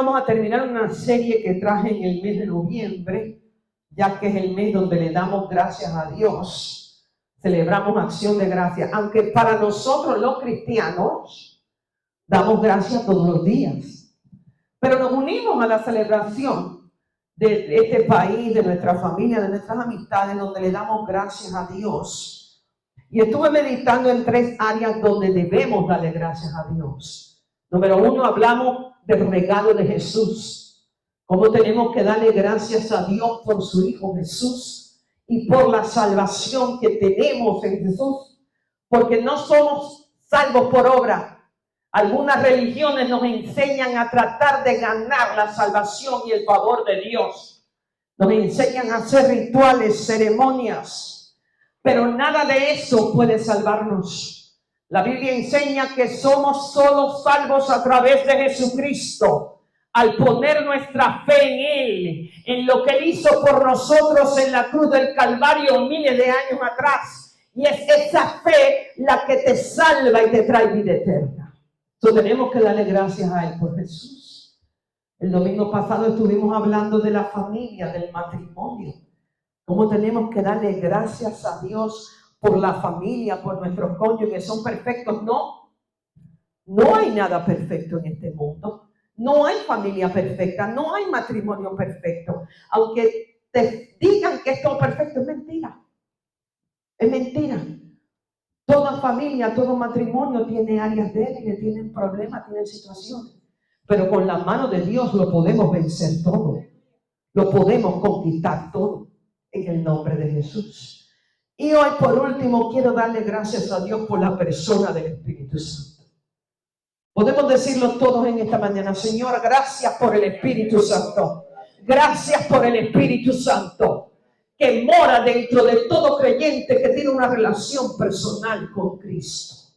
vamos a terminar una serie que traje en el mes de noviembre, ya que es el mes donde le damos gracias a Dios. Celebramos acción de gracias, aunque para nosotros los cristianos damos gracias todos los días. Pero nos unimos a la celebración de este país, de nuestra familia, de nuestras amistades, donde le damos gracias a Dios. Y estuve meditando en 3 áreas donde debemos darle gracias a Dios. Número 1, hablamos del regalo de Jesús. Cómo tenemos que darle gracias a Dios por su Hijo Jesús y por la salvación que tenemos en Jesús. Porque no somos salvos por obra. Algunas religiones nos enseñan a tratar de ganar la salvación y el favor de Dios. Nos enseñan a hacer rituales, ceremonias, pero nada de eso puede salvarnos. La Biblia enseña que somos solo salvos a través de Jesucristo, al poner nuestra fe en Él, en lo que Él hizo por nosotros en la cruz del Calvario miles de años atrás. Y es esa fe la que te salva y te trae vida eterna. Entonces tenemos que darle gracias a Él por Jesús. El domingo pasado estuvimos hablando de la familia, del matrimonio. Cómo tenemos que darle gracias a Dios por la familia, por nuestros cónyuges que son perfectos. No hay nada perfecto en este mundo. No hay familia perfecta, no hay matrimonio perfecto. Aunque te digan que es todo perfecto, es mentira. Es mentira. Toda familia, todo matrimonio tiene áreas débiles, tienen problemas, tienen situaciones. Pero con la mano de Dios lo podemos vencer todo. Lo podemos conquistar todo en el nombre de Jesús. Y hoy, por último, quiero darle gracias a Dios por la persona del Espíritu Santo. Podemos decirlo todos en esta mañana. Señor, gracias por el Espíritu Santo. Gracias por el Espíritu Santo que mora dentro de todo creyente que tiene una relación personal con Cristo.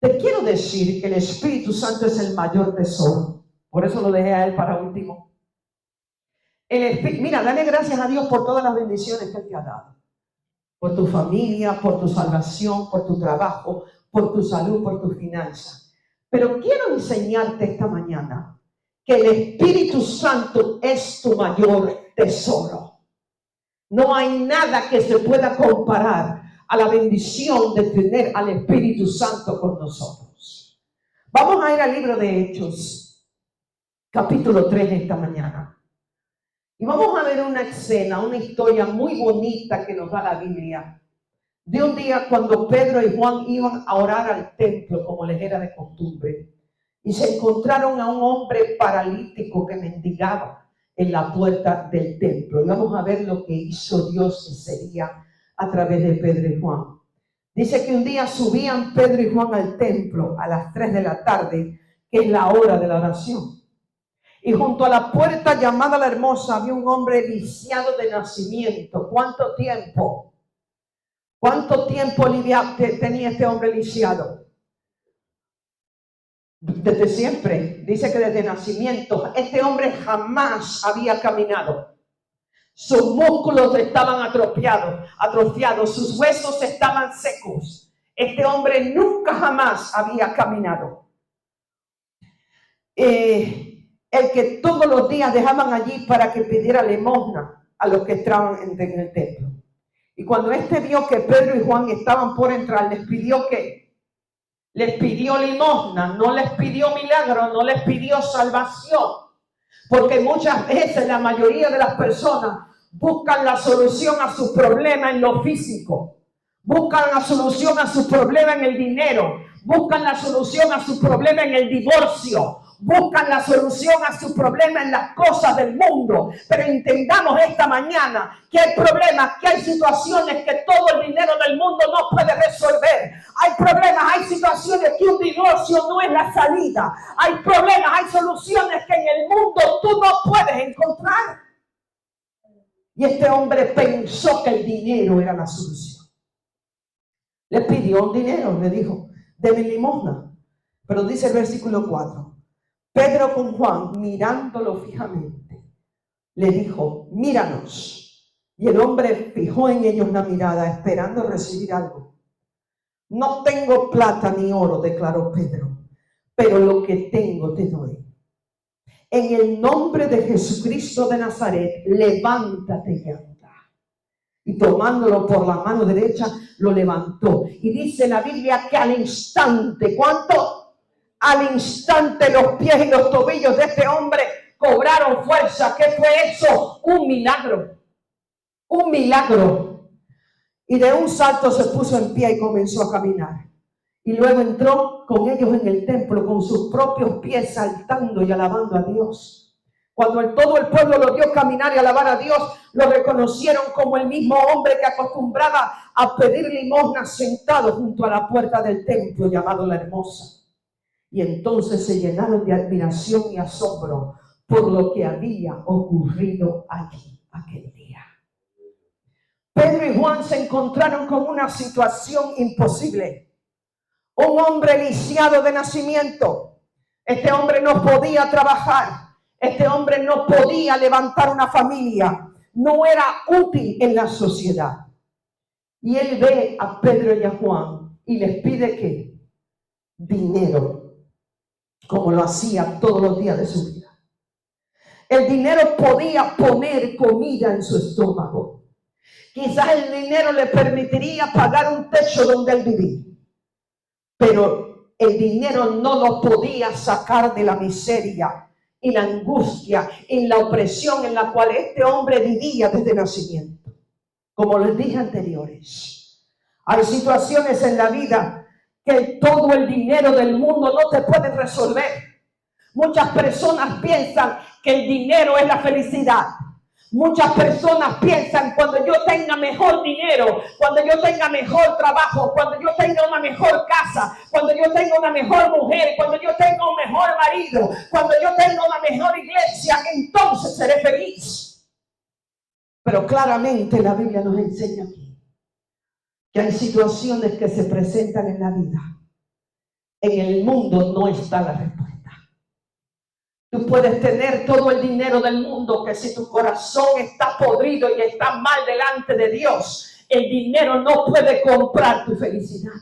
Te quiero decir que el Espíritu Santo es el mayor tesoro. Por eso lo dejé a Él para último. Mira, dale gracias a Dios por todas las bendiciones que Él te ha dado. Por tu familia, por tu salvación, por tu trabajo, por tu salud, por tus finanzas. Pero quiero enseñarte esta mañana que el Espíritu Santo es tu mayor tesoro. No hay nada que se pueda comparar a la bendición de tener al Espíritu Santo con nosotros. Vamos a ir al libro de Hechos, capítulo 3 esta mañana. Y vamos a ver una escena, una historia muy bonita que nos da la Biblia. De un día cuando Pedro y Juan iban a orar al templo como les era de costumbre. Y se encontraron a un hombre paralítico que mendigaba en la puerta del templo. Y vamos a ver lo que hizo Dios ese día a través de Pedro y Juan. Dice que un día subían Pedro y Juan al templo a las 3 de la tarde, que es la hora de la oración. Y junto a la puerta llamada La Hermosa había un hombre lisiado de nacimiento. ¿Cuánto tiempo? ¿Cuánto tiempo tenía este hombre lisiado? Desde siempre, dice que desde nacimiento. Este hombre jamás había caminado. Sus músculos estaban atrofiados, sus huesos estaban secos. Este hombre nunca jamás había caminado. El que todos los días dejaban allí para que pidiera limosna a los que entraban en el templo. Y cuando este vio que Pedro y Juan estaban por entrar, les pidió que les pidió limosna, no les pidió milagro, no les pidió salvación. Porque muchas veces la mayoría de las personas buscan la solución a su problema en lo físico. Buscan la solución a su problema en el dinero. Buscan la solución a su problema en el divorcio. Buscan la solución a su problema en las cosas del mundo. Pero entendamos esta mañana que hay problemas, que hay situaciones que todo el dinero del mundo no puede resolver. Hay problemas, hay situaciones que un divorcio no es la salida. Hay problemas, hay soluciones que en el mundo tú no puedes encontrar. Y este hombre pensó que el dinero era la solución. Le pidió un dinero, le dijo, deme limosna. Pero dice el versículo 4. Pedro con Juan, mirándolo fijamente, le dijo, míranos. Y el hombre fijó en ellos la mirada, esperando recibir algo. No tengo plata ni oro, declaró Pedro, pero lo que tengo te doy. en el nombre de Jesucristo de Nazaret, levántate y anda. Y tomándolo por la mano derecha, lo levantó. Y dice la Biblia que al instante, ¿cuánto? Al instante los pies y los tobillos de este hombre cobraron fuerza. ¿Qué fue eso? Un milagro. Un milagro. Y de un salto se puso en pie y comenzó a caminar. Y luego entró con ellos en el templo con sus propios pies saltando y alabando a Dios. Cuando todo el pueblo lo vio caminar y alabar a Dios, lo reconocieron como el mismo hombre que acostumbraba a pedir limosna sentado junto a la puerta del templo llamado La Hermosa. Y entonces se llenaron de admiración y asombro por lo que había ocurrido allí aquel día. Pedro y Juan se encontraron con una situación imposible. Un hombre lisiado de nacimiento. Este hombre no podía trabajar. Este hombre no podía levantar una familia. No era útil en la sociedad. Y él ve a Pedro y a Juan y les pide ¿qué? Dinero, como lo hacía todos los días de su vida. El dinero podía poner comida en su estómago. Quizás el dinero le permitiría pagar un techo donde él vivía. Pero el dinero no lo podía sacar de la miseria y la angustia y la opresión en la cual este hombre vivía desde nacimiento. Como les dije anteriores, hay situaciones en la vida que todo el dinero del mundo no te puede resolver. Muchas personas piensan que el dinero es la felicidad. Muchas personas piensan cuando yo tenga mejor dinero, cuando yo tenga mejor trabajo, cuando yo tenga una mejor casa, cuando yo tenga una mejor mujer, cuando yo tenga un mejor marido, cuando yo tenga una mejor iglesia, entonces seré feliz. Pero claramente la Biblia nos enseña aquí que hay situaciones que se presentan en la vida. En el mundo no está la respuesta. Tú puedes tener todo el dinero del mundo, que si tu corazón está podrido y está mal delante de Dios, el dinero no puede comprar tu felicidad.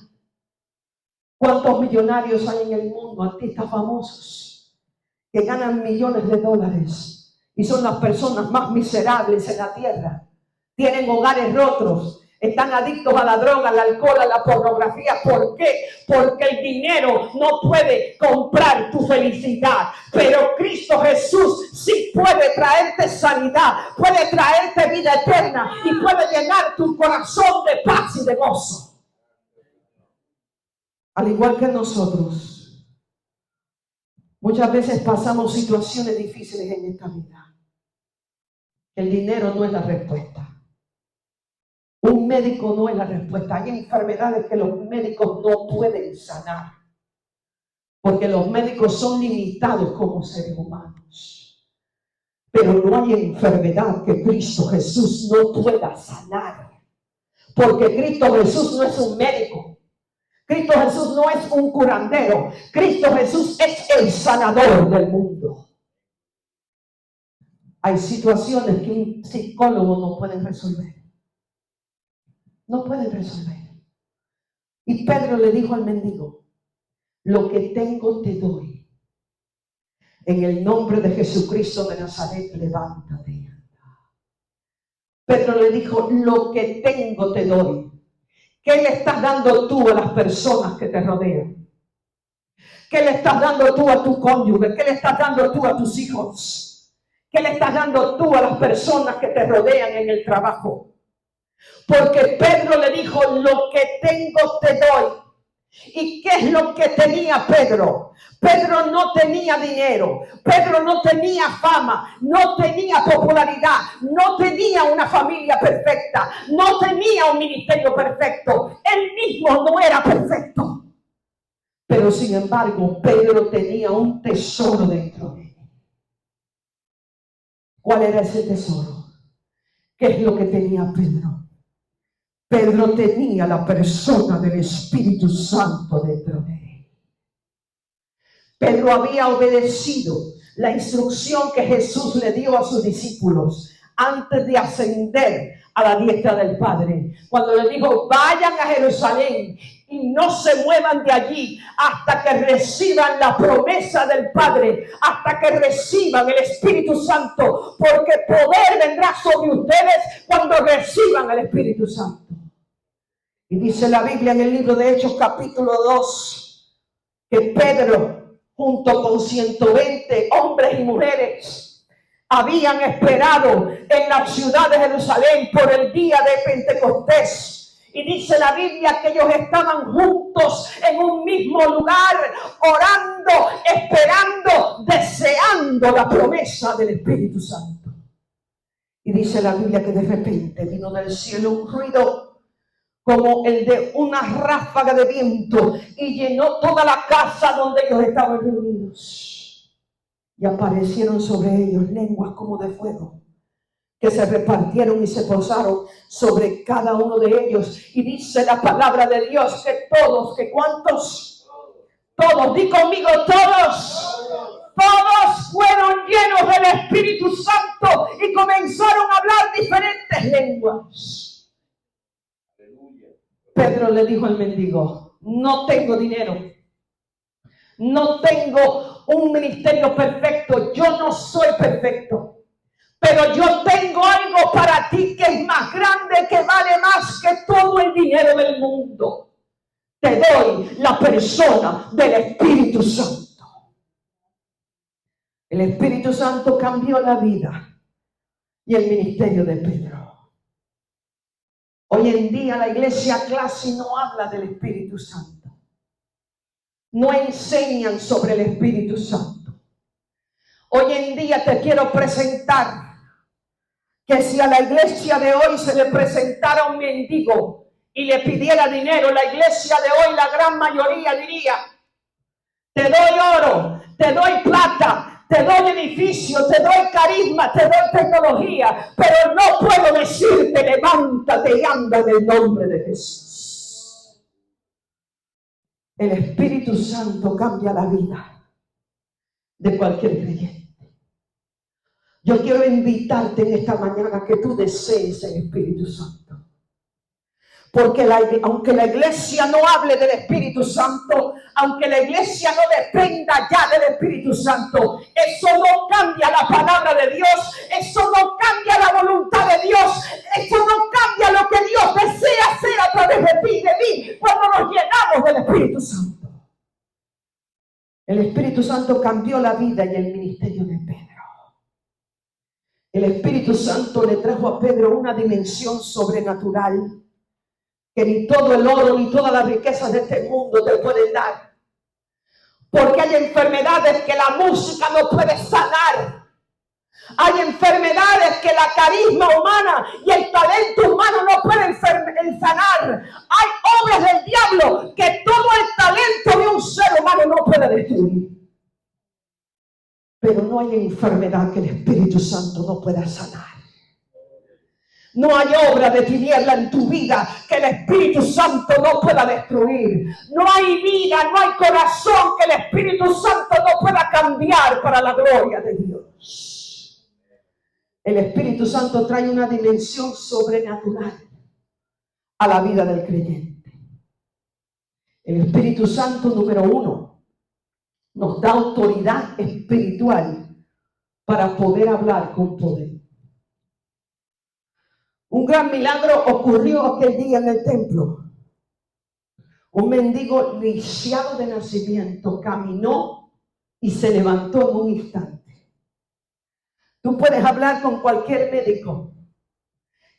¿Cuántos millonarios hay en el mundo? Artistas famosos que ganan millones de dólares y son las personas más miserables en la tierra. Tienen hogares rotos. Están adictos a la droga, al alcohol, a la pornografía. ¿Por qué? Porque el dinero no puede comprar tu felicidad. Pero Cristo Jesús sí puede traerte sanidad, puede traerte vida eterna y puede llenar tu corazón de paz y de gozo. Al igual que nosotros, muchas veces pasamos situaciones difíciles en esta vida. El dinero no es la respuesta. Un médico no es la respuesta. Hay enfermedades que los médicos no pueden sanar, porque los médicos son limitados como seres humanos. Pero no hay enfermedad que Cristo Jesús no pueda sanar, porque Cristo Jesús no es un médico. Cristo Jesús no es un curandero. Cristo Jesús es el sanador del mundo. Hay situaciones que un psicólogo no puede resolver. No pueden resolver. Y Pedro le dijo al mendigo: lo que tengo te doy. En el nombre de Jesucristo de Nazaret, levántate y anda. Pedro le dijo: lo que tengo te doy. ¿Qué le estás dando tú a las personas que te rodean? ¿Qué le estás dando tú a tu cónyuge? ¿Qué le estás dando tú a tus hijos? ¿Qué le estás dando tú a las personas que te rodean en el trabajo? Porque Pedro le dijo: lo que tengo te doy. ¿Y qué es lo que tenía Pedro? Pedro no tenía dinero, Pedro no tenía fama, no tenía popularidad, no tenía una familia perfecta, no tenía un ministerio perfecto. Él mismo no era perfecto. Pero sin embargo, Pedro tenía un tesoro dentro de él. ¿Cuál era ese tesoro? ¿Qué es lo que tenía Pedro? Pedro tenía la persona del Espíritu Santo dentro de él. Pedro había obedecido la instrucción que Jesús le dio a sus discípulos. antes de ascender a la diestra del Padre. Cuando le dijo, vayan a Jerusalén y no se muevan de allí hasta que reciban la promesa del Padre, hasta que reciban el Espíritu Santo, porque poder vendrá sobre ustedes cuando reciban el Espíritu Santo. Y dice la Biblia en el libro de Hechos capítulo 2, que Pedro, junto con 120 hombres y mujeres, habían esperado en la ciudad de Jerusalén por el día de Pentecostés. Y dice la Biblia que ellos estaban juntos en un mismo lugar, orando, esperando, deseando la promesa del Espíritu Santo. Y dice la Biblia que de repente vino del cielo un ruido como el de una ráfaga de viento y llenó toda la casa donde ellos estaban reunidos. Y aparecieron sobre ellos lenguas como de fuego, que se repartieron y se posaron sobre cada uno de ellos. Y dice la palabra de Dios que todos, que cuántos, todos, di conmigo, todos fueron llenos del Espíritu Santo y comenzaron a hablar diferentes lenguas. Pedro le dijo al mendigo, no tengo dinero, no tengo un ministerio perfecto, yo no soy perfecto. Pero yo tengo algo para ti que es más grande, que vale más que todo el dinero del mundo. Te doy la persona del Espíritu Santo. El Espíritu Santo cambió la vida y el ministerio de Pedro. Hoy en día la iglesia clase no habla del Espíritu Santo. No enseñan sobre el Espíritu Santo. Hoy en día te quiero presentar que si a la iglesia de hoy se le presentara un mendigo y le pidiera dinero, la iglesia de hoy, la gran mayoría diría, te doy oro, te doy plata, te doy edificio, te doy carisma, te doy tecnología, pero no puedo decirte, levántate y anda en el nombre de Jesús. El Espíritu Santo cambia la vida de cualquier creyente. Yo quiero invitarte en esta mañana que tú desees el Espíritu Santo. Porque aunque la iglesia no hable del Espíritu Santo, aunque la iglesia no dependa ya del Espíritu Santo, eso no cambia la palabra de Dios, eso no cambia la voluntad de Dios, eso no cambia lo que Dios desea hacer a través de ti y de mí cuando nos llenamos del Espíritu Santo. El Espíritu Santo cambió la vida y el ministerio de Pedro. El Espíritu Santo le trajo a Pedro una dimensión sobrenatural que ni todo el oro ni todas las riquezas de este mundo te pueden dar. Porque hay enfermedades que la música no puede sanar. Hay enfermedades que la carisma humana y el talento humano no pueden sanar. Hay obras del diablo que todo el talento de un ser humano no puede destruir. Pero no hay enfermedad que el Espíritu Santo no pueda sanar. No hay obra de tiniebla en tu vida que el Espíritu Santo no pueda destruir. No hay vida, no hay corazón que el Espíritu Santo no pueda cambiar para la gloria de Dios. El Espíritu Santo trae una dimensión sobrenatural a la vida del creyente. El Espíritu Santo, número 1, nos da autoridad espiritual para poder hablar con poder. Un gran milagro ocurrió aquel día en el templo. Un mendigo lisiado de nacimiento caminó y se levantó en un instante. Tú puedes hablar con cualquier médico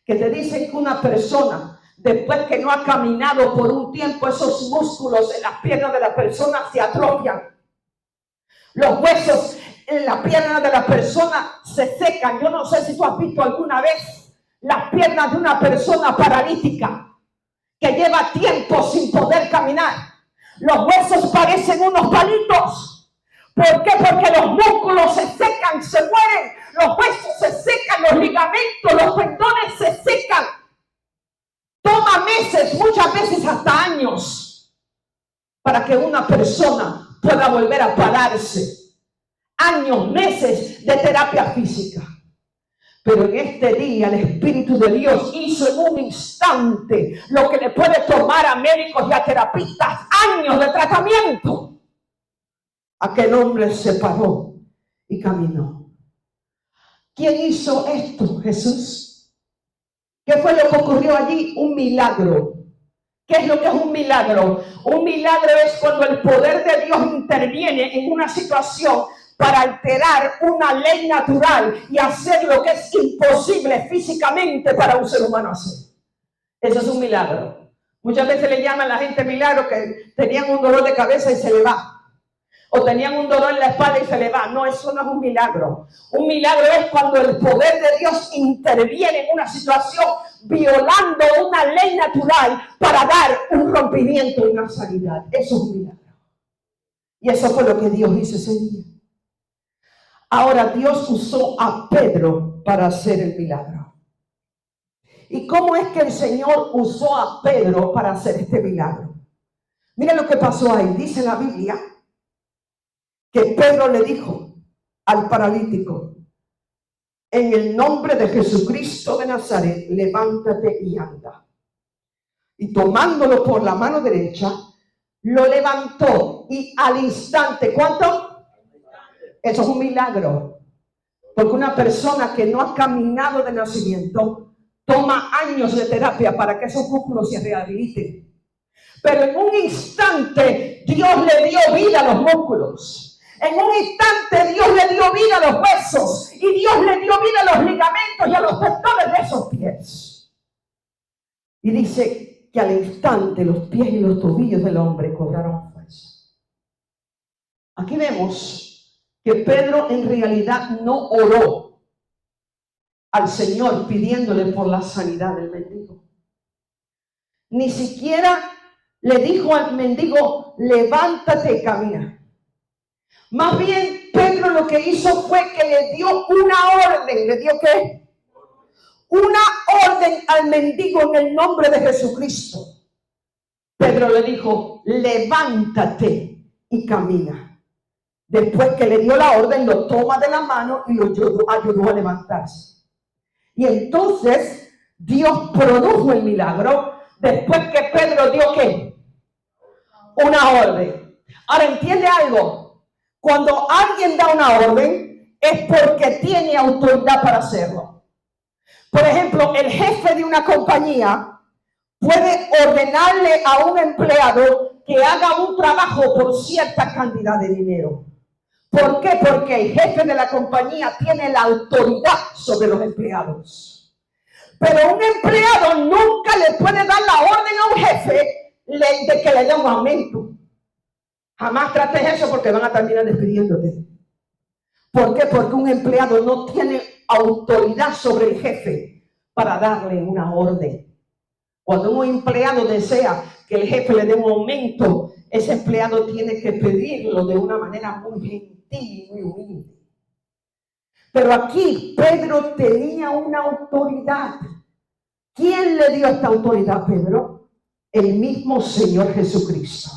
que te dicen que una persona, después que no ha caminado por un tiempo, esos músculos en las piernas de la persona se atrofian. Los huesos en la pierna de la persona se secan. Yo no sé si tú has visto alguna vez las piernas de una persona paralítica que lleva tiempo sin poder caminar. Los huesos parecen unos palitos. ¿Por qué? Porque los músculos se secan, se mueren. Los huesos se secan, los ligamentos, los tendones se secan. Toma meses, muchas veces hasta años, para que una persona pueda volver a pararse. Años, meses de terapia física. Pero en este día el Espíritu de Dios hizo en un instante lo que le puede tomar a médicos y a terapistas años de tratamiento. Aquel hombre se paró y caminó. ¿Quién hizo esto? Jesús. ¿Qué fue lo que ocurrió allí? Un milagro. ¿Qué es lo que es un milagro? Un milagro es cuando el poder de Dios interviene en una situación para alterar una ley natural y hacer lo que es imposible físicamente para un ser humano hacer. Eso es un milagro. Muchas veces le llaman a la gente milagro que tenían un dolor de cabeza y se le va. O tenían un dolor en la espalda y se le va. No, eso no es un milagro. Un milagro es cuando el poder de Dios interviene en una situación violando una ley natural para dar un rompimiento y una sanidad. Eso es un milagro. Y eso fue lo que Dios hizo ese día. Ahora Dios usó a Pedro para hacer el milagro. ¿Y cómo es que el Señor usó a Pedro para hacer este milagro? Miren lo que pasó ahí. Dice la Biblia que Pedro le dijo al paralítico: en el nombre de Jesucristo de Nazaret, levántate y anda. Y tomándolo por la mano derecha, lo levantó y al instante, ¿cuánto? Eso es un milagro. Porque una persona que no ha caminado de nacimiento toma años de terapia para que esos músculos se rehabiliten. Pero en un instante Dios le dio vida a los músculos. En un instante Dios le dio vida a los huesos. Y Dios le dio vida a los ligamentos y a los tendones de esos pies. Y dice que al instante los pies y los tobillos del hombre cobraron fuerza. Aquí vemos que Pedro en realidad no oró al Señor pidiéndole por la sanidad del mendigo. Ni siquiera le dijo al mendigo: levántate y camina. Más bien Pedro lo que hizo fue que le dio una orden. ¿Le dio qué? Una orden al mendigo en el nombre de Jesucristo. Pedro le dijo: levántate y camina. Después que le dio la orden, lo toma de la mano y lo ayudó a levantarse. Y entonces Dios produjo el milagro después que Pedro dio ¿qué? Una orden. Ahora, ¿entiende algo? Cuando alguien da una orden es porque tiene autoridad para hacerlo. Por ejemplo, el jefe de una compañía puede ordenarle a un empleado que haga un trabajo por cierta cantidad de dinero. ¿Por qué? Porque el jefe de la compañía tiene la autoridad sobre los empleados. Pero un empleado nunca le puede dar la orden a un jefe de que le dé un aumento. Jamás trates eso porque van a terminar despidiéndote. ¿Por qué? Porque un empleado no tiene autoridad sobre el jefe para darle una orden. Cuando un empleado desea que el jefe le dé un aumento, ese empleado tiene que pedirlo de una manera muy gentil y muy humilde. Pero aquí Pedro tenía una autoridad. ¿Quién le dio esta autoridad a Pedro? El mismo Señor Jesucristo.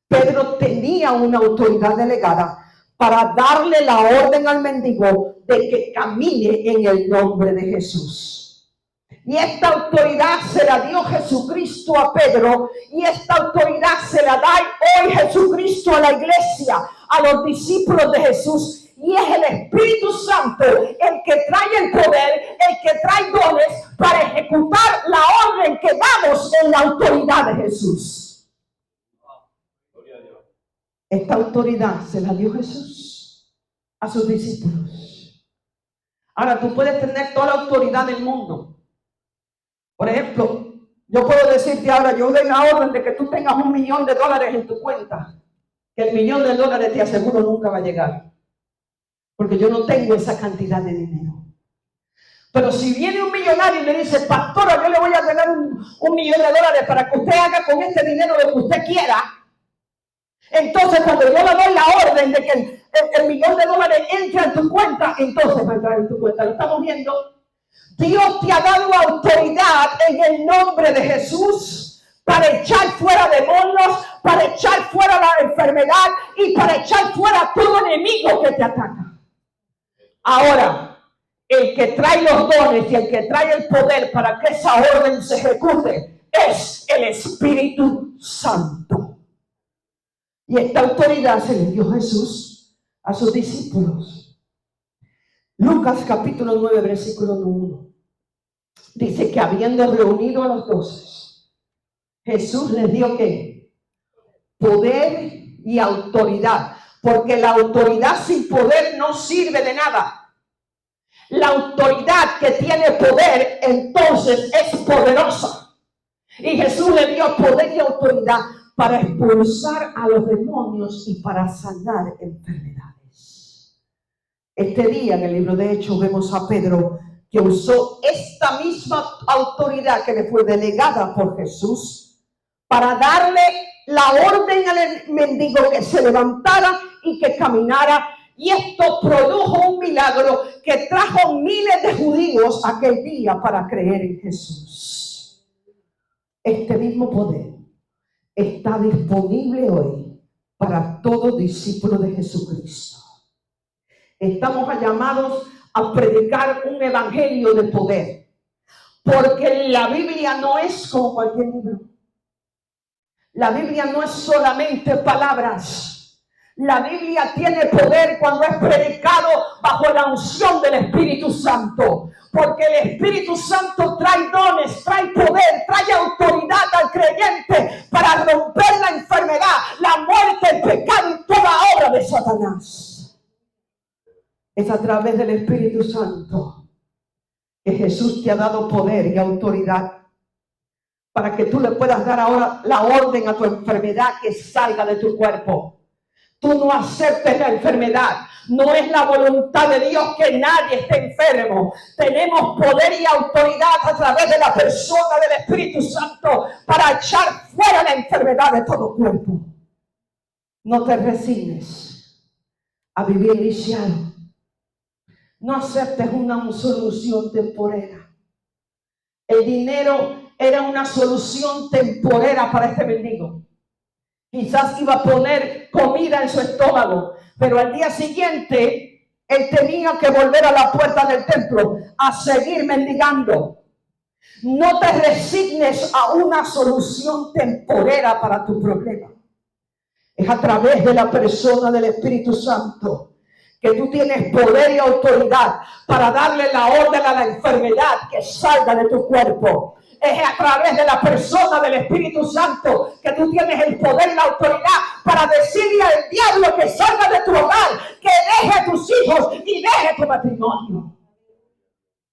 Pedro tenía una autoridad delegada para darle la orden al mendigo de que camine en el nombre de Jesús. Y esta autoridad se la dio Jesucristo a Pedro, y esta autoridad se la da hoy Jesucristo a la iglesia, a los discípulos de Jesús. Y es el Espíritu Santo el que trae el poder, el que trae dones para ejecutar la orden que damos en la autoridad de Jesús. Esta autoridad se la dio Jesús a sus discípulos. Ahora, tú puedes tener toda la autoridad del mundo. Por ejemplo, yo puedo decirte ahora, yo doy la orden de que tú tengas $1 millón en tu cuenta. Que el $1 millón te aseguro nunca va a llegar. Porque yo no tengo esa cantidad de dinero. Pero si viene un millonario y me dice: pastora, yo le voy a regalar $1 millón para que usted haga con este dinero lo que usted quiera. Entonces, cuando yo le doy la orden de que el $1 millón entre en tu cuenta, entonces va a entrar en tu cuenta. ¿Lo estamos viendo? Dios te ha dado autoridad en el nombre de Jesús para echar fuera demonios, para echar fuera la enfermedad y para echar fuera todo enemigo que te ataca. Ahora, el que trae los dones y el que trae el poder para que esa orden se ejecute es el Espíritu Santo. Y esta autoridad se le dio Jesús a sus discípulos. Lucas capítulo 9, versículo 1. Dice que habiendo reunido a los 12, Jesús les dio ¿qué? Poder y autoridad. Porque la autoridad sin poder no sirve de nada. La autoridad que tiene poder entonces es poderosa. Y Jesús le dio poder y autoridad para expulsar a los demonios y para sanar enfermedades. Este día en el libro de Hechos vemos a Pedro que usó esta misma autoridad que le fue delegada por Jesús para darle la orden al mendigo que se levantara y que caminara. Y esto produjo un milagro que trajo miles de judíos aquel día para creer en Jesús. Este mismo poder está disponible hoy para todo discípulo de Jesucristo. Estamos llamados a predicar un evangelio de poder, porque la Biblia no es como cualquier libro. La Biblia no es solamente palabras. La Biblia tiene poder cuando es predicado bajo la unción del Espíritu Santo. Porque el Espíritu Santo trae dones, trae poder, trae autoridad al creyente para romper la enfermedad, la muerte, el pecado y toda obra de Satanás. Es a través del Espíritu Santo que Jesús te ha dado poder y autoridad para que tú le puedas dar ahora la orden a tu enfermedad que salga de tu cuerpo. Tú no aceptes la enfermedad. No es la voluntad de Dios que nadie esté enfermo. Tenemos poder y autoridad a través de la persona del Espíritu Santo para echar fuera la enfermedad de todo cuerpo. No te resignes a vivir lisiado. No aceptes una solución temporera. El dinero era una solución temporera para este mendigo. Quizás iba a poner comida en su estómago, pero al día siguiente él tenía que volver a la puerta del templo a seguir mendigando. No te resignes a una solución temporera para tu problema. Es a través de la persona del Espíritu Santo que tú tienes poder y autoridad para darle la orden a la enfermedad que salga de tu cuerpo. Es a través de la persona del Espíritu Santo que tú tienes el poder y la autoridad para decirle al diablo que salga de tu hogar, que deje a tus hijos y deje tu matrimonio.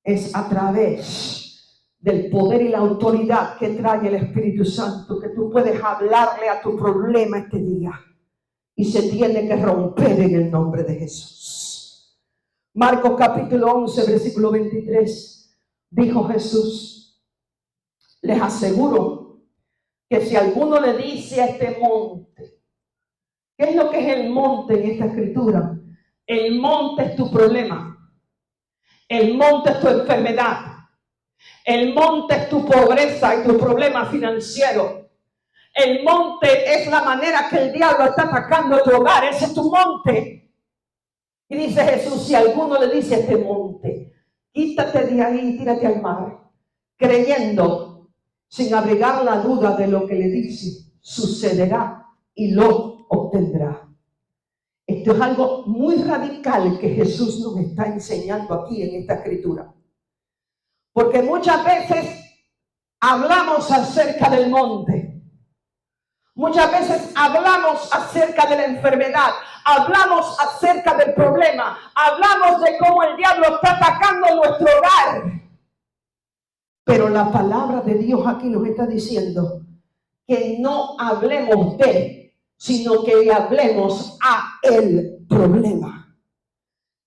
Es a través del poder y la autoridad que trae el Espíritu Santo que tú puedes hablarle a tu problema este día. Y se tiene que romper en el nombre de Jesús. Marcos capítulo 11, versículo 23. Dijo Jesús: les aseguro que si alguno le dice a este monte, ¿qué es lo que es el monte en esta escritura? El monte es tu problema. El monte es tu enfermedad. El monte es tu pobreza y tu problema financiero. El monte es la manera que el diablo está atacando tu hogar. Ese es tu monte. Y dice Jesús, si alguno le dice a este monte, quítate de ahí y tírate al mar, creyendo, sin abrigar la duda de lo que le dice, sucederá y lo obtendrá. Esto es algo muy radical que Jesús nos está enseñando aquí en esta escritura. Porque muchas veces hablamos acerca del monte. Muchas veces hablamos acerca de la enfermedad, hablamos acerca del problema, hablamos de cómo el diablo está atacando nuestro hogar. Pero la palabra de Dios aquí nos está diciendo que no hablemos de, sino que le hablemos a el problema.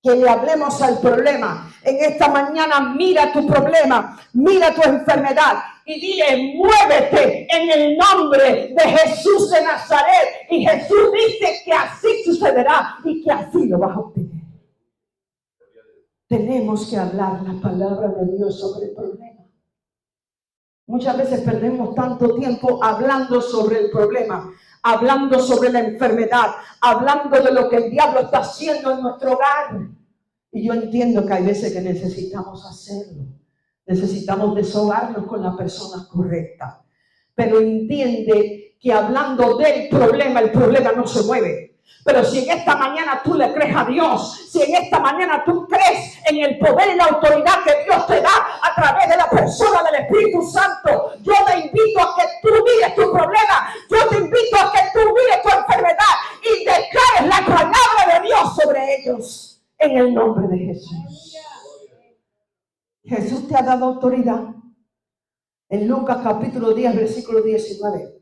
Que le hablemos al problema. En esta mañana mira tu problema, mira tu enfermedad y dile, muévete en el nombre de Jesús de Nazaret. Y Jesús dice que así sucederá y que así lo vas a obtener. Tenemos que hablar la palabra de Dios sobre el problema. Muchas veces perdemos tanto tiempo hablando sobre el problema, hablando sobre la enfermedad, hablando de lo que el diablo está haciendo en nuestro hogar. Y yo entiendo que hay veces que necesitamos hacerlo. Necesitamos desahogarnos con la persona correcta. Pero entiende que hablando del problema, el problema no se mueve. Pero si en esta mañana tú le crees a Dios, si en esta mañana tú crees en el poder y la autoridad que Dios te da a través de la persona del Espíritu Santo, yo te invito a que tú mires tu problema, yo te invito a que tú mires tu enfermedad y declares la palabra de Dios sobre ellos en el nombre de Jesús. Jesús te ha dado autoridad. En Lucas capítulo 10, versículo 19,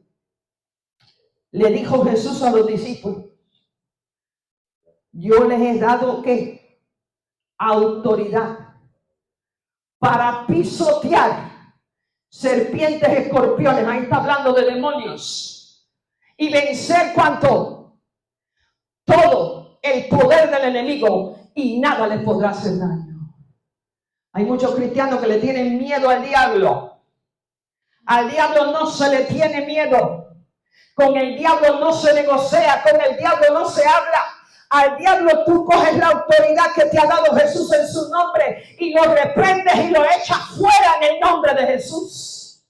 le dijo Jesús a los discípulos: yo les he dado ¿qué? Autoridad para pisotear serpientes, escorpiones. Ahí está hablando de demonios. Y vencer ¿cuánto? Todo el poder del enemigo, y nada les podrá hacer daño. Hay muchos cristianos que le tienen miedo al diablo. Al diablo no se le tiene miedo. Con el diablo no se negocia, con el diablo no se habla. Al diablo tú coges la autoridad que te ha dado Jesús en su nombre y lo reprendes y lo echas fuera en el nombre de Jesús.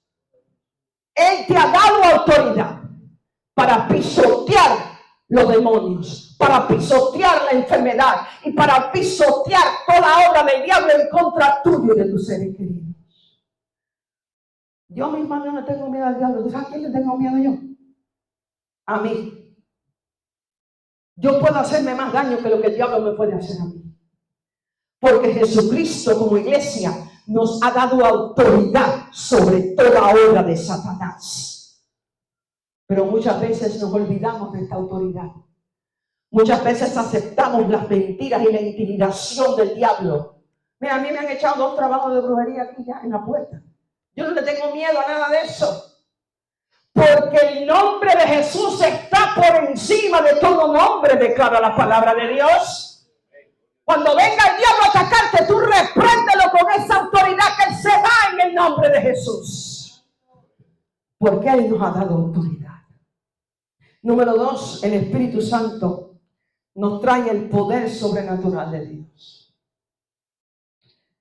Él te ha dado autoridad para pisotear los demonios, para pisotear la enfermedad y para pisotear toda obra del diablo en contra tuyo y de tus seres queridos. Yo misma no le tengo miedo al diablo. ¿Sabes a quién le tengo miedo yo? A mí. Yo puedo hacerme más daño que lo que el diablo me puede hacer a mí. Porque Jesucristo como iglesia nos ha dado autoridad sobre toda obra de Satanás. Pero muchas veces nos olvidamos de esta autoridad. Muchas veces aceptamos las mentiras y la intimidación del diablo. Mira, a mí me han echado 2 trabajos de brujería aquí ya en la puerta. Yo no le tengo miedo a nada de eso. Porque el nombre de Jesús está por encima de todo nombre, declara la palabra de Dios. Cuando venga el diablo a atacarte, tú repréndelo con esa autoridad que Él se da en el nombre de Jesús. Porque Él nos ha dado autoridad. Número 2, el Espíritu Santo nos trae el poder sobrenatural de Dios.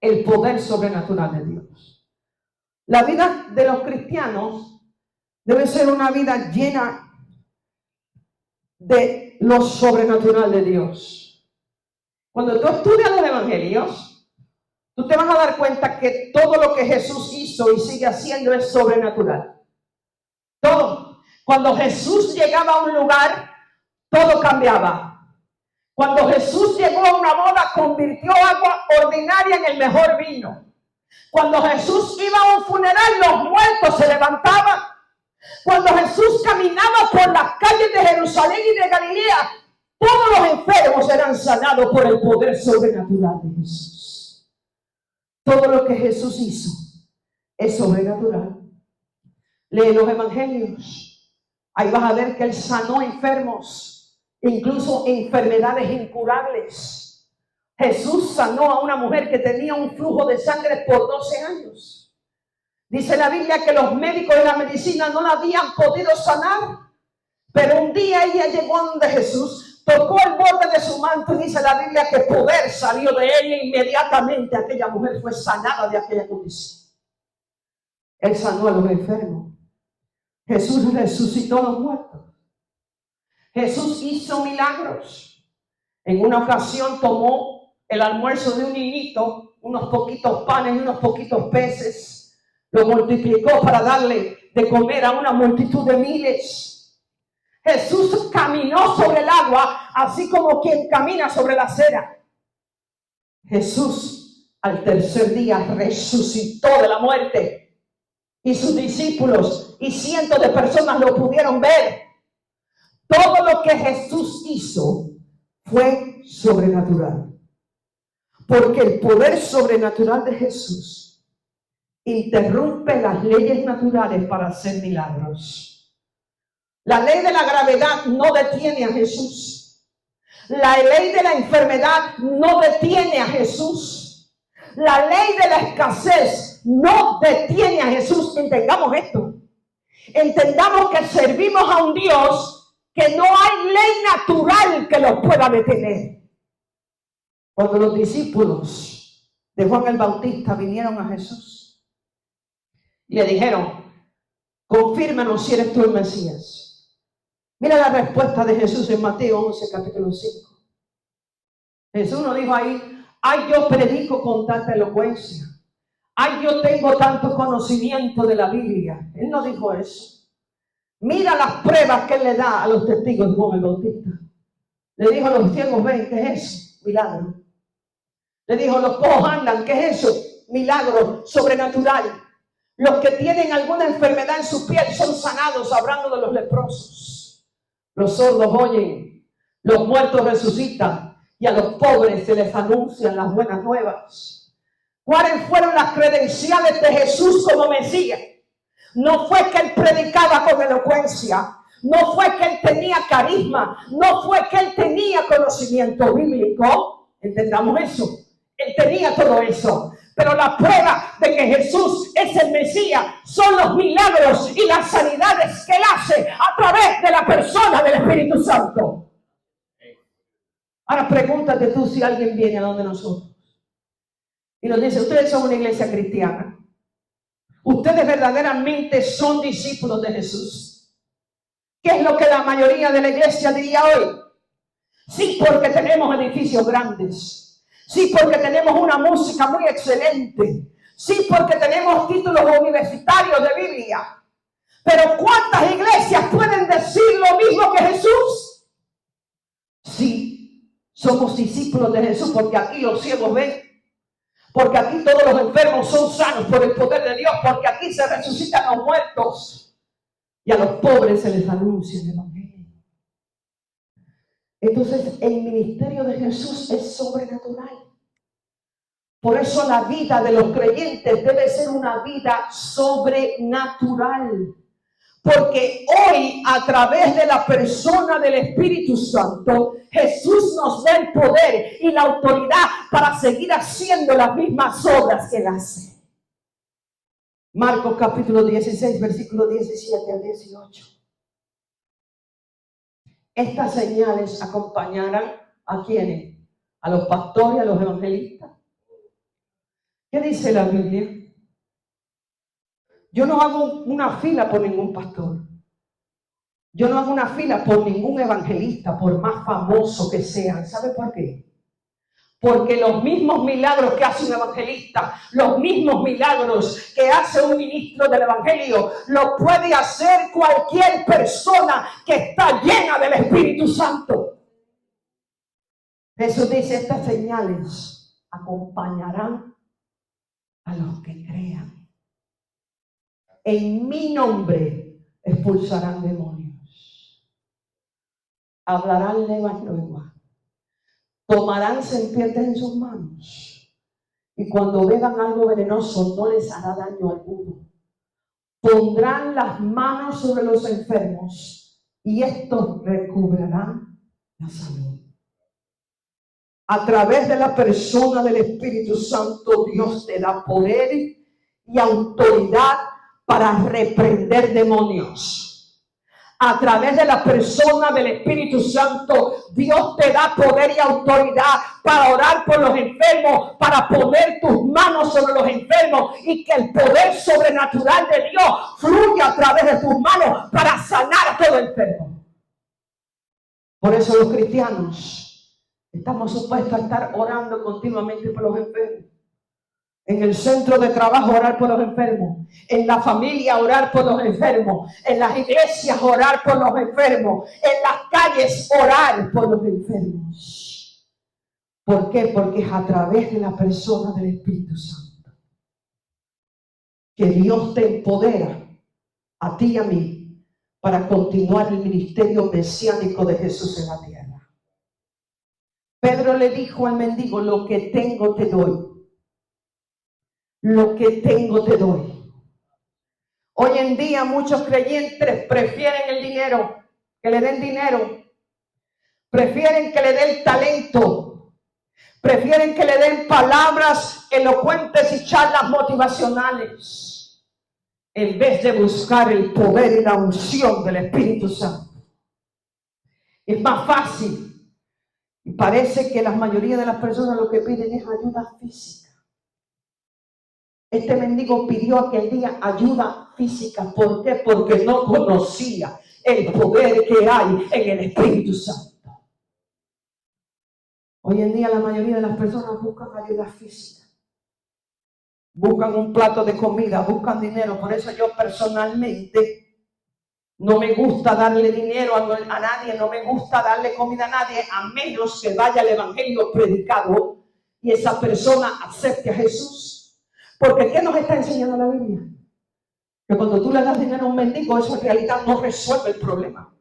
El poder sobrenatural de Dios. La vida de los cristianos debe ser una vida llena de lo sobrenatural de Dios. Cuando tú estudias los evangelios, tú te vas a dar cuenta que todo lo que Jesús hizo y sigue haciendo es sobrenatural. Todo. Cuando Jesús llegaba a un lugar, todo cambiaba. Cuando Jesús llegó a una boda, convirtió agua ordinaria en el mejor vino. Cuando Jesús iba a un funeral, los muertos se levantaban. Cuando Jesús caminaba por las calles de Jerusalén y de Galilea, todos los enfermos eran sanados por el poder sobrenatural de Jesús. Todo lo que Jesús hizo es sobrenatural. Lee los evangelios. Ahí vas a ver que Él sanó enfermos, incluso enfermedades incurables. Jesús sanó a una mujer que tenía un flujo de sangre por 12 años. Dice la Biblia que los médicos de la medicina no la habían podido sanar. Pero un día ella llegó a donde Jesús, tocó el borde de su manto y dice la Biblia que poder salió de ella e inmediatamente aquella mujer fue sanada de aquella condición. Él sanó a los enfermos. Jesús resucitó a los muertos. Jesús hizo milagros. En una ocasión tomó el almuerzo de un niñito, unos poquitos panes y unos poquitos peces. Lo multiplicó para darle de comer a una multitud de miles. Jesús caminó sobre el agua, así como quien camina sobre la acera. Jesús al tercer día resucitó de la muerte. Y sus discípulos y cientos de personas lo pudieron ver. Todo lo que Jesús hizo fue sobrenatural. Porque el poder sobrenatural de Jesús interrumpe las leyes naturales para hacer milagros. La ley de la gravedad no detiene a Jesús. La ley de la enfermedad no detiene a Jesús. La ley de la escasez no detiene a Jesús. Entendamos esto. Entendamos que servimos a un Dios que no hay ley natural que los pueda detener. Cuando los discípulos de Juan el Bautista vinieron a Jesús y le dijeron, confírmanos si eres tú el Mesías. Mira la respuesta de Jesús en Mateo 11, capítulo 5. Jesús no dijo ahí, ay, yo predico con tanta elocuencia. Ay, yo tengo tanto conocimiento de la Biblia. Él no dijo eso. Mira las pruebas que él le da a los testigos de Juan el Bautista. Le dijo a los ciegos, ven, ¿qué es eso? Milagro. Le dijo, los cojos andan, ¿qué es eso? Milagro sobrenatural. Los que tienen alguna enfermedad en su piel son sanados, hablando de los leprosos. Los sordos oyen, los muertos resucitan y a los pobres se les anuncian las buenas nuevas. ¿Cuáles fueron las credenciales de Jesús como Mesías? No fue que él predicaba con elocuencia, no fue que él tenía carisma, no fue que él tenía conocimiento bíblico. Entendamos eso. Él tenía todo eso. Pero la prueba de que Jesús es el Mesías son los milagros y las sanidades que él hace a través de la persona del Espíritu Santo. Ahora pregúntate tú si alguien viene a donde nosotros y nos dice, ustedes son una iglesia cristiana. Ustedes verdaderamente son discípulos de Jesús. ¿Qué es lo que la mayoría de la iglesia diría hoy? Sí, porque tenemos edificios grandes. Sí, porque tenemos una música muy excelente. Sí, porque tenemos títulos universitarios de Biblia. Pero ¿cuántas iglesias pueden decir lo mismo que Jesús? Sí, somos discípulos de Jesús porque aquí los ciegos ven. Porque aquí todos los enfermos son sanos por el poder de Dios. Porque aquí se resucitan a los muertos. Y a los pobres se les anuncia el evangelio. Entonces el ministerio de Jesús es sobrenatural. Por eso la vida de los creyentes debe ser una vida sobrenatural. Porque hoy, a través de la persona del Espíritu Santo, Jesús nos da el poder y la autoridad para seguir haciendo las mismas obras que él hace. Marcos capítulo 16, versículo 17 al 18. Estas señales acompañarán ¿a quiénes? A los pastores, a los evangelistas. ¿Qué dice la Biblia? Yo no hago una fila por ningún pastor. Yo no hago una fila por ningún evangelista, por más famoso que sean. ¿Sabe por qué? Porque los mismos milagros que hace un evangelista, los mismos milagros que hace un ministro del evangelio, lo puede hacer cualquier persona que está llena del Espíritu Santo. Jesús dice, estas señales acompañarán a los que crean. En mi nombre expulsarán demonios. Hablarán lenguas nuevas. Tomarán serpientes en sus manos. Y cuando beban algo venenoso no les hará daño alguno. Pondrán las manos sobre los enfermos y estos recobrarán la salud. A través de la persona del Espíritu Santo, Dios te da poder y autoridad para reprender demonios. A través de la persona del Espíritu Santo, Dios te da poder y autoridad para orar por los enfermos, para poner tus manos sobre los enfermos y que el poder sobrenatural de Dios fluya a través de tus manos para sanar a todo enfermo. Por eso los cristianos estamos supuestos a estar orando continuamente por los enfermos. En el centro de trabajo orar por los enfermos, en la familia orar por los enfermos, en las iglesias orar por los enfermos, en las calles orar por los enfermos. ¿Por qué? Porque es a través de la persona del Espíritu Santo que Dios te empodera a ti y a mí para continuar el ministerio mesiánico de Jesús en la tierra. Pedro le dijo al mendigo, lo que tengo te doy. Lo que tengo te doy. Hoy en día muchos creyentes prefieren el dinero, que le den dinero. Prefieren que le den talento. Prefieren que le den palabras elocuentes y charlas motivacionales, en vez de buscar el poder y la unción del Espíritu Santo. Es más fácil. parece que la mayoría de las personas lo que piden es ayuda física. Este mendigo pidió aquel día ayuda física. ¿Por qué? Porque no conocía el poder que hay en el Espíritu Santo. Hoy en día la mayoría de las personas buscan ayuda física. Buscan un plato de comida, buscan dinero. Por eso yo personalmente no me gusta darle dinero a nadie, no me gusta darle comida a nadie, a menos que vaya el evangelio predicado y esa persona acepte a Jesús. Porque ¿qué nos está enseñando la Biblia? Que cuando tú le das dinero a un mendigo, eso en realidad no resuelve el problema.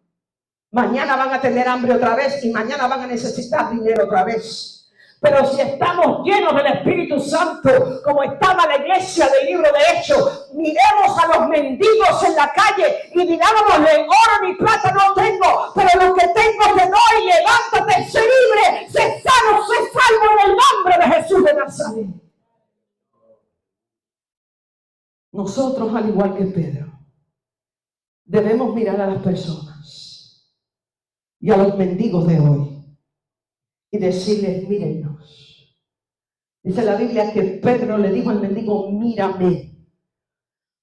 Mañana van a tener hambre otra vez y mañana van a necesitar dinero otra vez. Pero si estamos llenos del Espíritu Santo, como estaba la iglesia del libro de Hechos, miremos a los mendigos en la calle y digámosle: oro ni plata no tengo, pero lo que tengo te doy, levántate, sé libre, sé sano, sé salvo en el nombre de Jesús de Nazaret. Nosotros, al igual que Pedro, debemos mirar a las personas y a los mendigos de hoy y decirles: mírennos. Dice la Biblia que Pedro le dijo al mendigo: mírame,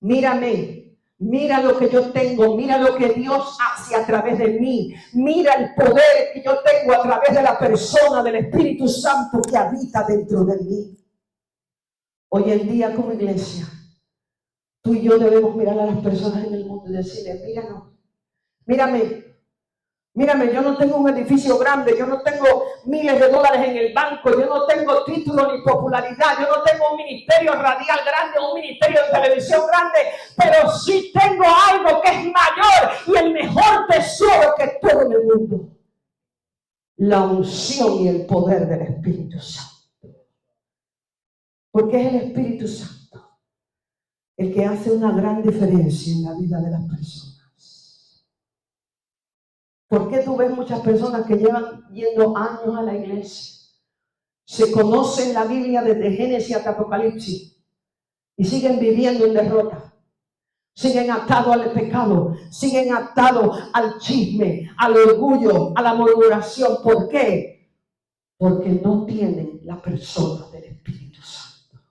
mírame, mira lo que yo tengo, mira lo que Dios hace a través de mí, mira el poder que yo tengo a través de la persona del Espíritu Santo que habita dentro de mí. Hoy en día, como iglesia, tú y yo debemos mirar a las personas en el mundo y decirles: míranos, mírame. Mírame, yo no tengo un edificio grande, yo no tengo miles de dólares en el banco, yo no tengo título ni popularidad, yo no tengo un ministerio radial grande, un ministerio de televisión grande, pero sí tengo algo que es mayor y el mejor tesoro que todo en el mundo: la unción y el poder del Espíritu Santo. Porque es el Espíritu Santo el que hace una gran diferencia en la vida de las personas. ¿Por qué tú ves muchas personas que llevan yendo años a la iglesia? Se conocen la Biblia desde Génesis hasta Apocalipsis y siguen viviendo en derrota. Siguen atados al pecado, siguen atados al chisme, al orgullo, a la murmuración. ¿Por qué? Porque no tienen la persona del Espíritu Santo.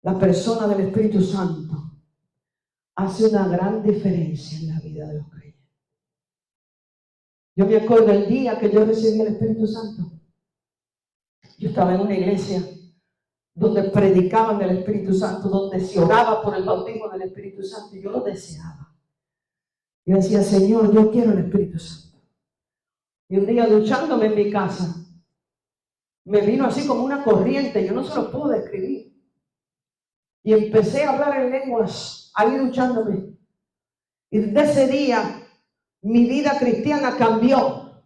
La persona del Espíritu Santo hace una gran diferencia en la vida de los creyentes. Yo me acuerdo el día que yo recibí el Espíritu Santo. Yo estaba en una iglesia donde predicaban del Espíritu Santo, donde se oraba por el bautismo del Espíritu Santo, y yo lo deseaba. Yo decía: Señor, yo quiero el Espíritu Santo. Y un día, duchándome en mi casa, me vino así como una corriente, yo no se lo puedo describir. Y empecé a hablar en lenguas, ahí duchándome. Y desde ese día, mi vida cristiana cambió.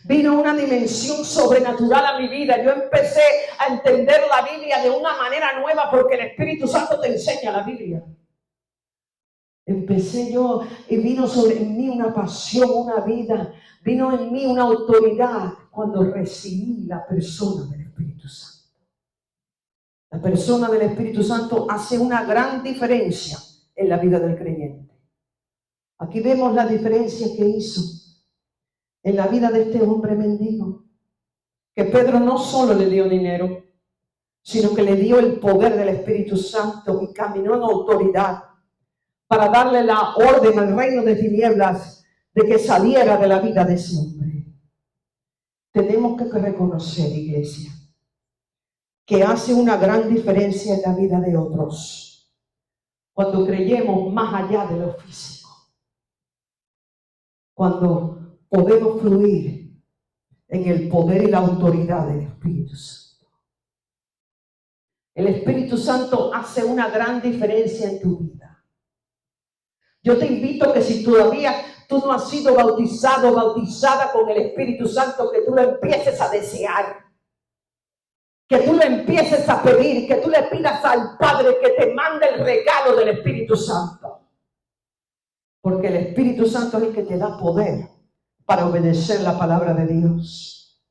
Vino una dimensión sobrenatural a mi vida. Yo empecé a entender la Biblia de una manera nueva porque el Espíritu Santo te enseña la Biblia. Empecé yo y vino sobre mí una pasión, una vida. Vino en mí una autoridad cuando recibí la persona del Espíritu Santo. La persona del Espíritu Santo hace una gran diferencia en la vida del creyente. Aquí vemos la diferencia que hizo en la vida de este hombre mendigo. Que Pedro no solo le dio dinero, sino que le dio el poder del Espíritu Santo y caminó en autoridad para darle la orden al reino de tinieblas de que saliera de la vida de ese hombre. Tenemos que reconocer, iglesia, que hace una gran diferencia en la vida de otros cuando creyemos más allá de lo físico. Cuando podemos fluir en el poder y la autoridad del Espíritu Santo. El Espíritu Santo hace una gran diferencia en tu vida. Yo te invito que si todavía tú no has sido bautizado o bautizada con el Espíritu Santo, que tú lo empieces a desear. Que tú lo empieces a pedir, que tú le pidas al Padre que te mande el regalo del Espíritu Santo. Porque el Espíritu Santo es el que te da poder para obedecer la palabra de Dios.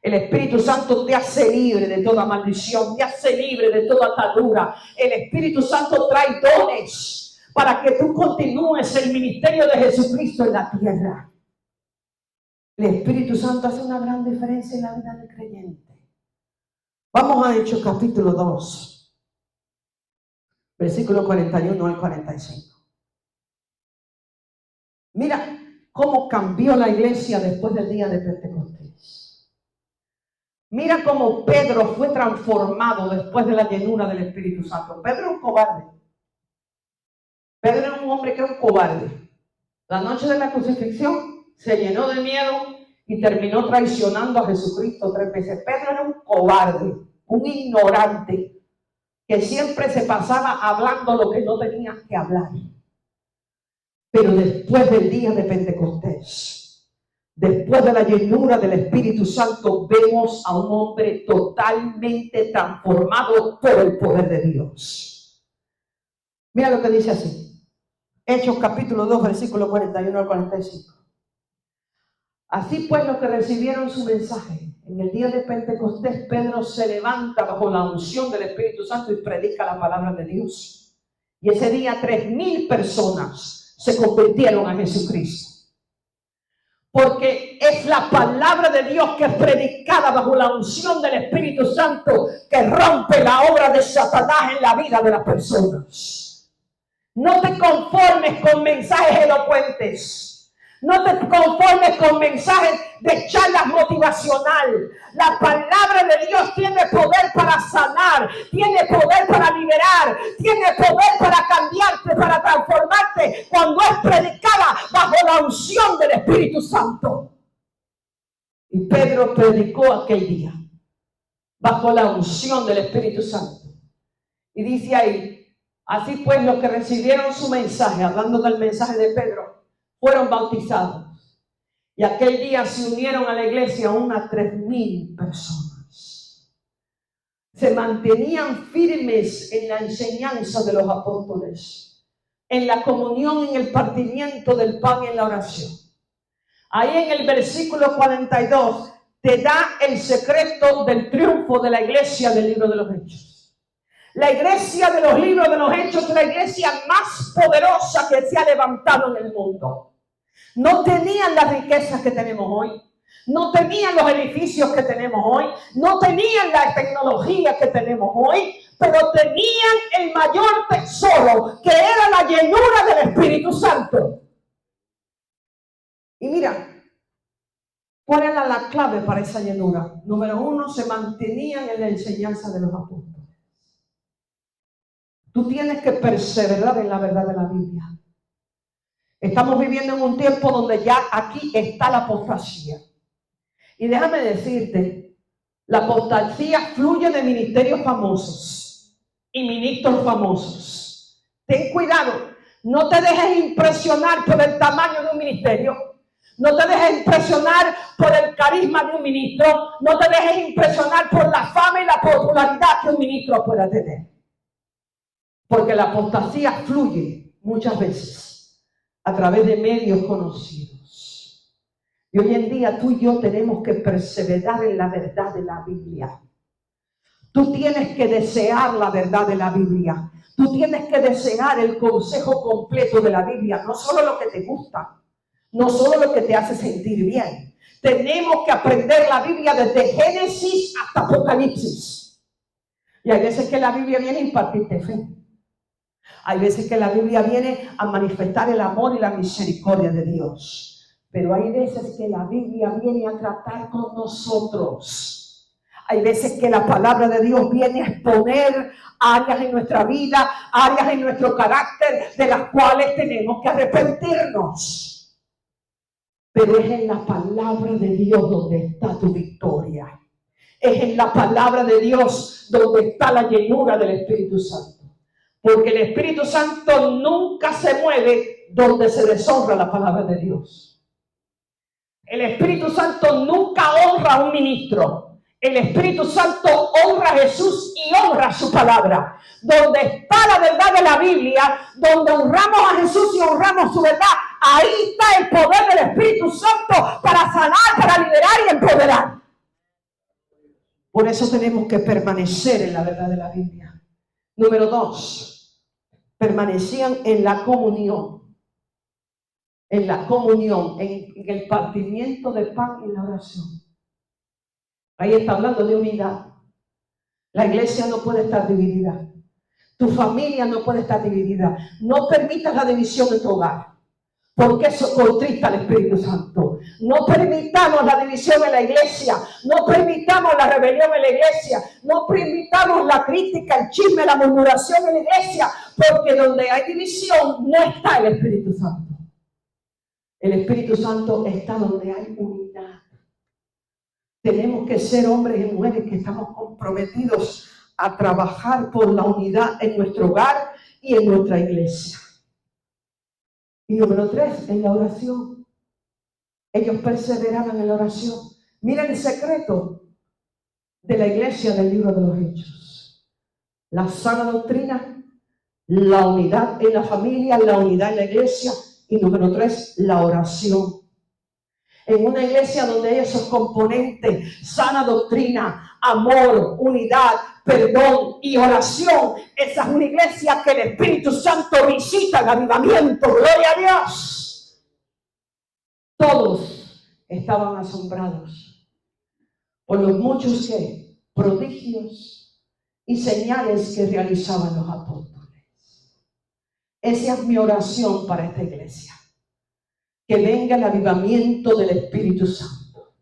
El Espíritu Santo te hace libre de toda maldición, te hace libre de toda atadura. El Espíritu Santo trae dones para que tú continúes el ministerio de Jesucristo en la tierra. El Espíritu Santo hace una gran diferencia en la vida del creyente. Vamos a Hechos capítulo 2, versículo 41 al 45. Mira cómo cambió la iglesia después del día de Pentecostés. Mira cómo Pedro fue transformado después de la llenura del Espíritu Santo. Pedro era un cobarde. Pedro era un hombre que era un cobarde. La noche de la crucifixión se llenó de miedo y terminó traicionando a Jesucristo 3 veces. Pedro era un cobarde, un ignorante, que siempre se pasaba hablando lo que no tenía que hablar. Pero después del día de Pentecostés, después de la llenura del Espíritu Santo, vemos a un hombre totalmente transformado por el poder de Dios. Mira lo que dice así. Hechos capítulo 2, versículo 41 al 45. Así pues, los que recibieron su mensaje en el día de Pentecostés, Pedro se levanta bajo la unción del Espíritu Santo y predica la palabra de Dios. Y ese día 3,000 personas se convirtieron a Jesucristo. Porque es la palabra de Dios que es predicada bajo la unción del Espíritu Santo que rompe la obra de Satanás en la vida de las personas. No te conformes con mensajes elocuentes. No te conformes con mensajes de charlas motivacional. La palabra de Dios tiene poder para sanar, tiene poder para liberar, tiene poder para cambiarte, para transformarte cuando es predicada bajo la unción del Espíritu Santo. Y Pedro predicó aquel día bajo la unción del Espíritu Santo. Y dice ahí, así pues, los que recibieron su mensaje, hablando del mensaje de Pedro, fueron bautizados. Y aquel día se unieron a la iglesia unas 3,000 personas. Se mantenían firmes en la enseñanza de los apóstoles, en la comunión, en el partimiento del pan y en la oración. Ahí en el versículo 42 te da el secreto del triunfo de la iglesia del libro de los Hechos. La iglesia de los libros de los Hechos es la iglesia más poderosa que se ha levantado en el mundo. No tenían las riquezas que tenemos hoy. No tenían los edificios que tenemos hoy. No tenían la tecnología que tenemos hoy. Pero tenían el mayor tesoro, que era la llenura del Espíritu Santo. Y mira, ¿cuál era la clave para esa llenura? Número 1, se mantenían en la enseñanza de los apóstoles. Tú tienes que perseverar en la verdad de la Biblia. Estamos viviendo en un tiempo donde ya aquí está la apostasía. Y déjame decirte, la apostasía fluye de ministerios famosos y ministros famosos. Ten cuidado, no te dejes impresionar por el tamaño de un ministerio. No te dejes impresionar por el carisma de un ministro. No te dejes impresionar por la fama y la popularidad que un ministro pueda tener. Porque la apostasía fluye muchas veces a través de medios conocidos. Y hoy en día tú y yo tenemos que perseverar en la verdad de la Biblia. Tú tienes que desear la verdad de la Biblia. Tú tienes que desear el consejo completo de la Biblia. No solo lo que te gusta, no solo lo que te hace sentir bien. Tenemos que aprender la Biblia desde Génesis hasta Apocalipsis. Y hay veces que la Biblia viene a impartirte fe. Hay veces que la Biblia viene a manifestar el amor y la misericordia de Dios. Pero hay veces que la Biblia viene a tratar con nosotros. Hay veces que la palabra de Dios viene a exponer áreas en nuestra vida, áreas en nuestro carácter, de las cuales tenemos que arrepentirnos. Pero es en la palabra de Dios donde está tu victoria. Es en la palabra de Dios donde está la llenura del Espíritu Santo. Porque el Espíritu Santo nunca se mueve donde se deshonra la palabra de Dios. El Espíritu Santo nunca honra a un ministro. El Espíritu Santo honra a Jesús y honra su palabra. Donde está la verdad de la Biblia, donde honramos a Jesús y honramos su verdad, ahí está el poder del Espíritu Santo para sanar, para liberar y empoderar. Por eso tenemos que permanecer en la verdad de la Biblia. Número 2, permanecían en la comunión. en la comunión, en el partimiento del pan y en la oración. Ahí está hablando de unidad. La iglesia no puede estar dividida. Tu familia no puede estar dividida. No permitas la división en tu hogar, porque eso contrista al Espíritu Santo. No permitamos la división en la iglesia. No permitamos la rebelión en la iglesia. No permitamos la crítica, el chisme, la murmuración en la iglesia, porque donde hay división no está el Espíritu Santo. El Espíritu Santo está donde hay unidad. Tenemos que ser hombres y mujeres que estamos comprometidos a trabajar por la unidad en nuestro hogar y en nuestra iglesia. Y número 3, en la oración. Ellos perseveraban en la oración. Mira el secreto de la iglesia del libro de los Hechos. La sana doctrina, la unidad en la familia, la unidad en la iglesia. Y número 3, la oración. En una iglesia donde hay esos componentes, sana doctrina, amor, unidad, perdón y oración, esa es una iglesia que el Espíritu Santo visita el avivamiento. ¡Gloria a Dios! Todos estaban asombrados por los muchos prodigios y señales que realizaban los apóstoles. Esa es mi oración para esta iglesia. Que venga el avivamiento del Espíritu Santo.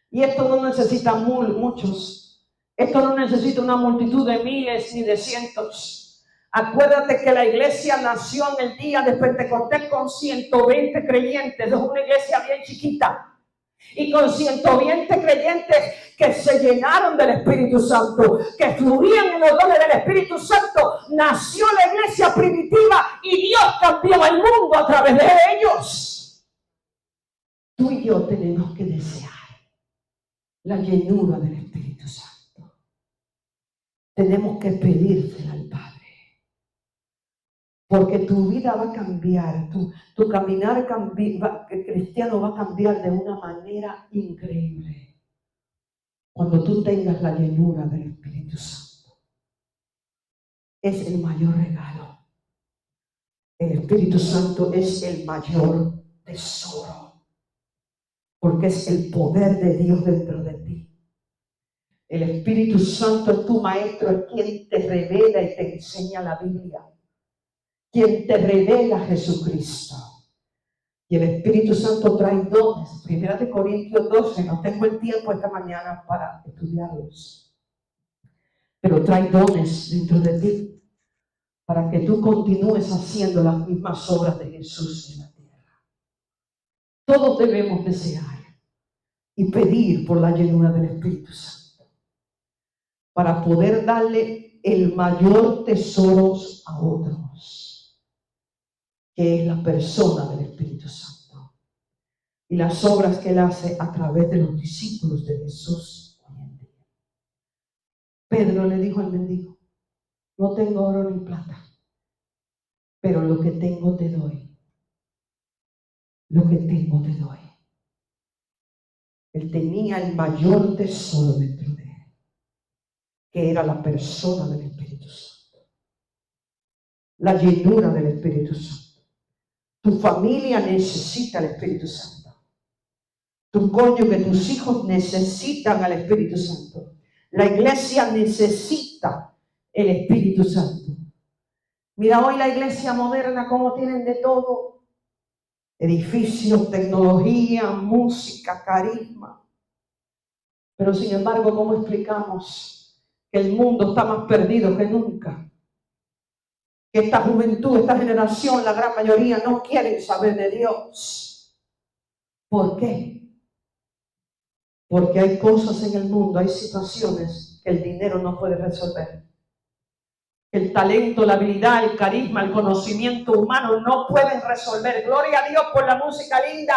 Y esto no necesita muchos. Esto no necesita una multitud de miles ni de cientos. Acuérdate que la iglesia nació en el día de Pentecostés con 120 creyentes. Es una iglesia bien chiquita. Y con 120 creyentes que se llenaron del Espíritu Santo, que fluían en los dones del Espíritu Santo, nació la iglesia primitiva y Dios cambió el mundo a través de ellos. Tú y yo tenemos que desear la llenura del Espíritu Santo. Tenemos que pedírsela al Padre. Porque tu vida va a cambiar, tu caminar cristiano va a cambiar de una manera increíble. Cuando tú tengas la llenura del Espíritu Santo. Es el mayor regalo. El Espíritu Santo es el mayor tesoro. Porque es el poder de Dios dentro de ti. El Espíritu Santo es tu maestro, es quien te revela y te enseña la Biblia. Quien te revela a Jesucristo. Y el Espíritu Santo trae dones. 1 Corintios 12, no tengo el tiempo esta mañana para estudiarlos. Pero trae dones dentro de ti para que tú continúes haciendo las mismas obras de Jesús en la tierra. Todos debemos desear y pedir por la llenura del Espíritu Santo para poder darle el mayor tesoro a otros, que es la persona del Espíritu Santo y las obras que Él hace a través de los discípulos de Jesús hoy en día. Pedro le dijo al mendigo: no tengo oro ni plata, pero lo que tengo te doy. Lo que tengo te doy. Él tenía el mayor tesoro dentro de él, que era la persona del Espíritu Santo. La llenura del Espíritu Santo. Tu familia necesita el Espíritu Santo. Tu cónyuge, tus hijos necesitan al Espíritu Santo. La iglesia necesita el Espíritu Santo. Mira hoy la iglesia moderna cómo tienen de todo. Edificios, tecnología, música, carisma. Pero sin embargo, ¿cómo explicamos que el mundo está más perdido que nunca? Que esta juventud, esta generación, la gran mayoría no quieren saber de Dios. ¿Por qué? Porque hay cosas en el mundo, hay situaciones que el dinero no puede resolver. El talento, la habilidad, el carisma, el conocimiento humano no pueden resolver. Gloria a Dios por la música linda,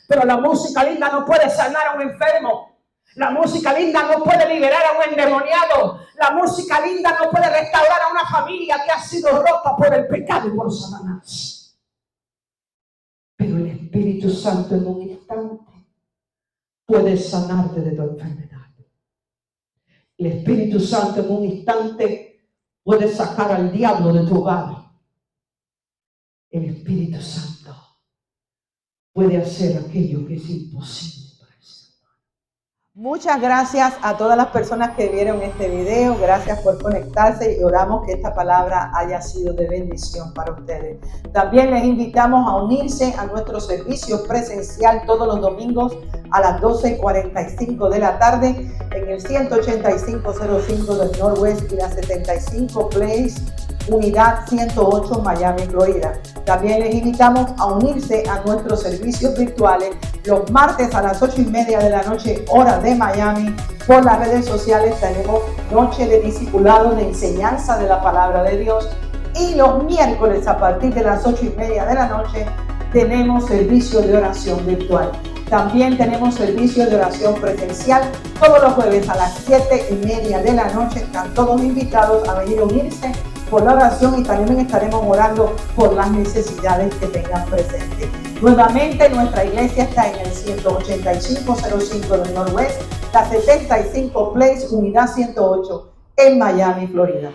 pero la música linda no puede sanar a un enfermo. La música linda no puede liberar a un endemoniado. La música linda no puede restaurar a una familia que ha sido rota por el pecado y por Satanás. Pero el Espíritu Santo en un instante puede sanarte de tu enfermedad. El Espíritu Santo en un instante puede sacar al diablo de tu hogar. El Espíritu Santo puede hacer aquello que es imposible para el ser humano. Muchas gracias a todas las personas que vieron este video. Gracias por conectarse y oramos que esta palabra haya sido de bendición para ustedes. También les invitamos a unirse a nuestro servicio presencial todos los domingos a las 12:45 de la tarde en el 18505 del Northwest y la 75 Place, Unidad 108, Miami, Florida. También les invitamos a unirse a nuestros servicios virtuales los martes a las 8:30 de la noche, hora de Miami. Por las redes sociales tenemos noche de discipulado, de enseñanza de la palabra de Dios. Y los miércoles a partir de las 8:30 de la noche tenemos servicio de oración virtual. También tenemos servicio de oración presencial todos los jueves a las 7:30 de la noche. Están todos invitados a venir a unirse por la oración y también estaremos orando por las necesidades que tengan presentes. Nuevamente, nuestra iglesia está en el 18505 del Northwest, la 75 Place, Unidad 108, en Miami, Florida.